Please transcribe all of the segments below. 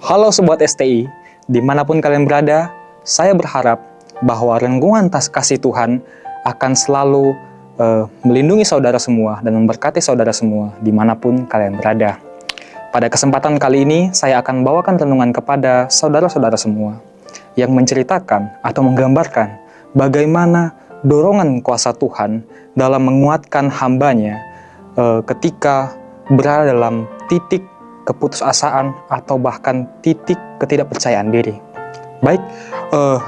Halo Sobat STI, dimanapun kalian berada, saya berharap bahwa renggungan kasih Tuhan akan selalu melindungi saudara semua dan memberkati saudara semua dimanapun kalian berada. Pada kesempatan kali ini, saya akan bawakan renungan kepada saudara-saudara semua yang menceritakan atau menggambarkan bagaimana dorongan kuasa Tuhan dalam menguatkan hambanya ketika berada dalam titik keputusasaan atau bahkan titik ketidakpercayaan diri. Baik,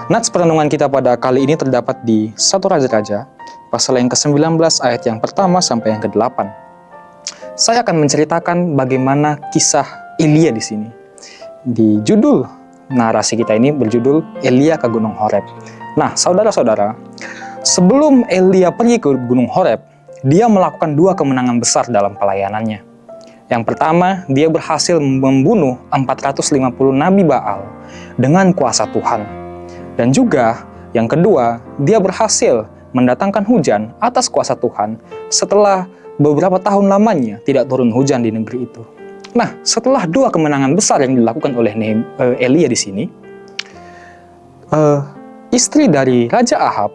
nats perenungan kita pada kali ini terdapat di 1 Raja-Raja, pasal yang ke-19 ayat yang pertama sampai yang ke-8. Saya akan menceritakan bagaimana kisah Elia di sini. Di judul narasi kita ini berjudul Elia ke Gunung Horeb. Nah, saudara-saudara, sebelum Elia pergi ke Gunung Horeb, dia melakukan 2 kemenangan besar dalam pelayanannya. Yang pertama, dia berhasil membunuh 450 Nabi Baal dengan kuasa Tuhan. Dan juga, yang kedua, dia berhasil mendatangkan hujan atas kuasa Tuhan setelah beberapa tahun lamanya tidak turun hujan di negeri itu. Nah, setelah 2 kemenangan besar yang dilakukan oleh Elia di sini, istri dari Raja Ahab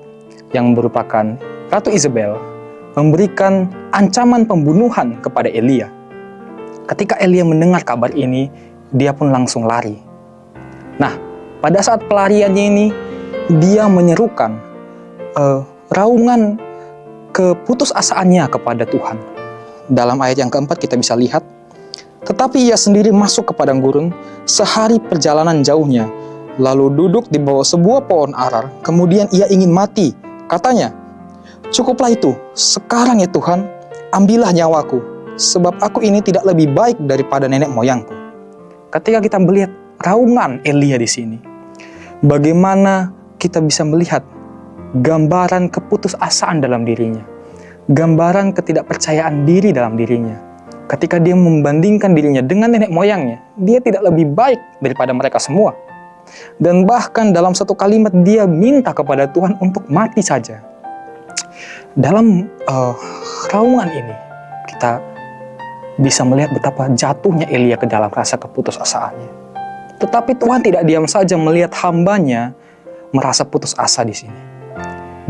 yang merupakan Ratu Isabel memberikan ancaman pembunuhan kepada Elia. Ketika Elia mendengar kabar ini, dia pun langsung lari. Nah, pada saat pelariannya ini, dia menyerukan raungan keputusasaannya kepada Tuhan. Dalam ayat yang keempat kita bisa lihat, tetapi ia sendiri masuk ke padang gurun sehari perjalanan jauhnya, lalu duduk di bawah sebuah pohon arar, kemudian ia ingin mati. Katanya, "Cukuplah itu, sekarang ya Tuhan, ambillah nyawaku, sebab aku ini tidak lebih baik daripada nenek moyangku." Ketika kita melihat raungan Elia di sini, bagaimana kita bisa melihat gambaran keputusasaan dalam dirinya, gambaran ketidakpercayaan diri dalam dirinya. Ketika dia membandingkan dirinya dengan nenek moyangnya, dia tidak lebih baik daripada mereka semua. Dan bahkan dalam satu kalimat dia minta kepada Tuhan untuk mati saja. Dalam raungan ini, kita bisa melihat betapa jatuhnya Elia ke dalam rasa keputusasaannya. Tetapi Tuhan tidak diam saja melihat hambanya merasa putus asa di sini.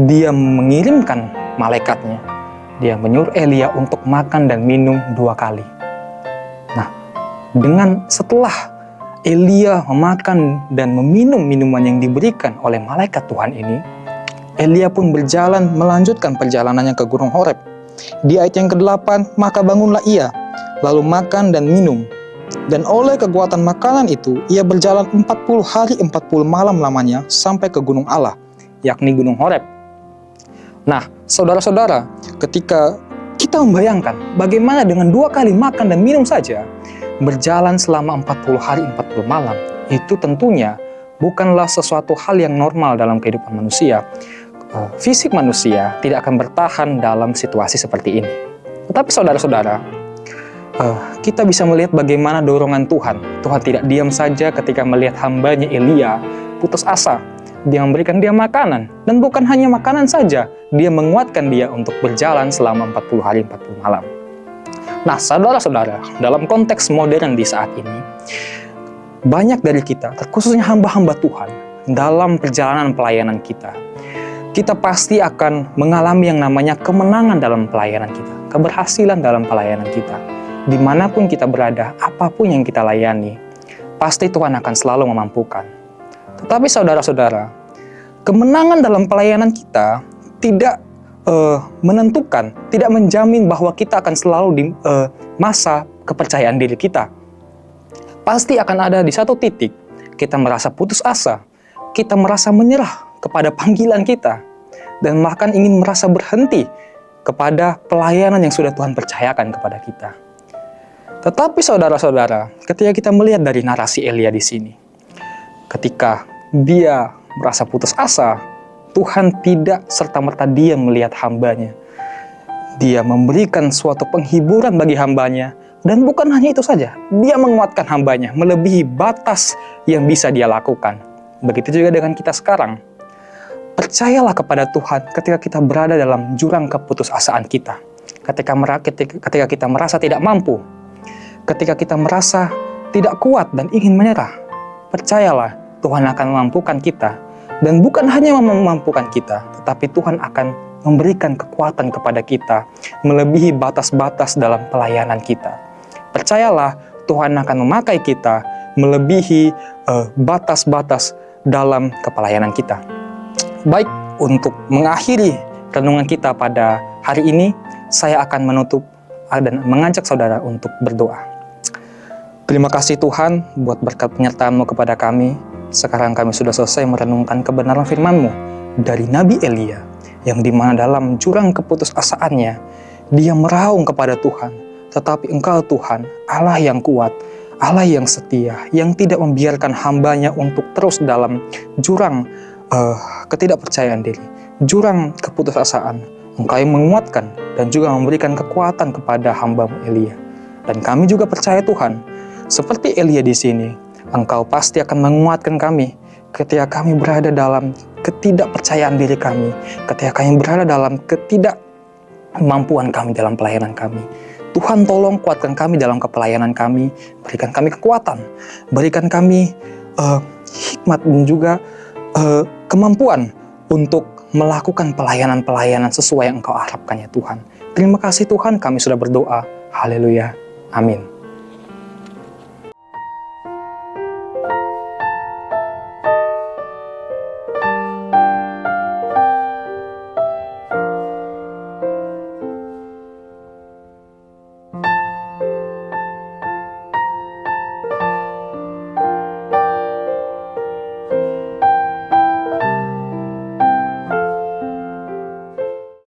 Dia mengirimkan malaikatnya. Dia menyuruh Elia untuk makan dan minum 2 kali. Nah, setelah Elia memakan dan meminum minuman yang diberikan oleh malaikat Tuhan ini, Elia pun melanjutkan perjalanannya ke Gunung Horeb. Di ayat yang ke-8, maka bangunlah ia, lalu makan dan minum. Dan oleh kekuatan makanan itu, ia berjalan 40 hari 40 malam lamanya sampai ke Gunung Allah, yakni Gunung Horeb. Nah, saudara-saudara, ketika kita membayangkan bagaimana dengan 2 kali makan dan minum saja, berjalan selama 40 hari 40 malam, itu tentunya bukanlah sesuatu hal yang normal dalam kehidupan manusia. Fisik manusia tidak akan bertahan dalam situasi seperti ini. Tetapi saudara-saudara, kita bisa melihat bagaimana dorongan Tuhan. Tuhan tidak diam saja ketika melihat hambanya Elia putus asa. Dia memberikan dia makanan. Dan bukan hanya makanan saja, dia menguatkan dia untuk berjalan selama 40 hari 40 malam. Nah, saudara-saudara, dalam konteks modern di saat ini, banyak dari kita, terkhususnya hamba-hamba Tuhan, dalam perjalanan pelayanan kita pasti akan mengalami yang namanya kemenangan dalam pelayanan kita, keberhasilan dalam pelayanan kita. Dimanapun kita berada, apapun yang kita layani, pasti Tuhan akan selalu memampukan. Tetapi saudara-saudara, kemenangan dalam pelayanan kita tidak menentukan, tidak menjamin bahwa kita akan selalu di masa kepercayaan diri kita. Pasti akan ada di satu titik, kita merasa putus asa, kita merasa menyerah kepada panggilan kita, dan bahkan ingin merasa berhenti kepada pelayanan yang sudah Tuhan percayakan kepada kita. Tetapi saudara-saudara, ketika kita melihat dari narasi Elia di sini, ketika dia merasa putus asa, Tuhan tidak serta-merta diam melihat hambanya. Dia memberikan suatu penghiburan bagi hambanya, dan bukan hanya itu saja, dia menguatkan hambanya melebihi batas yang bisa dia lakukan. Begitu juga dengan kita sekarang. Percayalah kepada Tuhan ketika kita berada dalam jurang keputusasaan kita. Ketika kita merasa tidak mampu, ketika kita merasa tidak kuat dan ingin menyerah, percayalah Tuhan akan memampukan kita. Dan bukan hanya memampukan kita, tetapi Tuhan akan memberikan kekuatan kepada kita melebihi batas-batas dalam pelayanan kita. Percayalah Tuhan akan memakai kita melebihi batas-batas dalam kepelayanan kita. Baik, untuk mengakhiri renungan kita pada hari ini, saya akan menutup dan mengajak saudara untuk berdoa. Terima kasih Tuhan buat berkat penyertaan-Mu kepada kami. Sekarang kami sudah selesai merenungkan kebenaran firman-Mu dari Nabi Elia, yang dimana dalam jurang keputusasaannya, dia meraung kepada Tuhan. Tetapi Engkau Tuhan, Allah yang kuat, Allah yang setia, yang tidak membiarkan hamba-Nya untuk terus dalam jurang ketidakpercayaan diri, jurang keputusasaan. Engkau yang menguatkan dan juga memberikan kekuatan kepada hamba-Mu Elia. Dan kami juga percaya Tuhan, seperti Elia di sini, Engkau pasti akan menguatkan kami ketika kami berada dalam ketidakpercayaan diri kami, ketika kami berada dalam ketidakmampuan kami dalam pelayanan kami. Tuhan tolong kuatkan kami dalam kepelayanan kami, berikan kami kekuatan, berikan kami hikmat dan juga kemampuan untuk melakukan pelayanan-pelayanan sesuai yang Engkau harapkan ya Tuhan. Terima kasih Tuhan, kami sudah berdoa. Haleluya. Amin.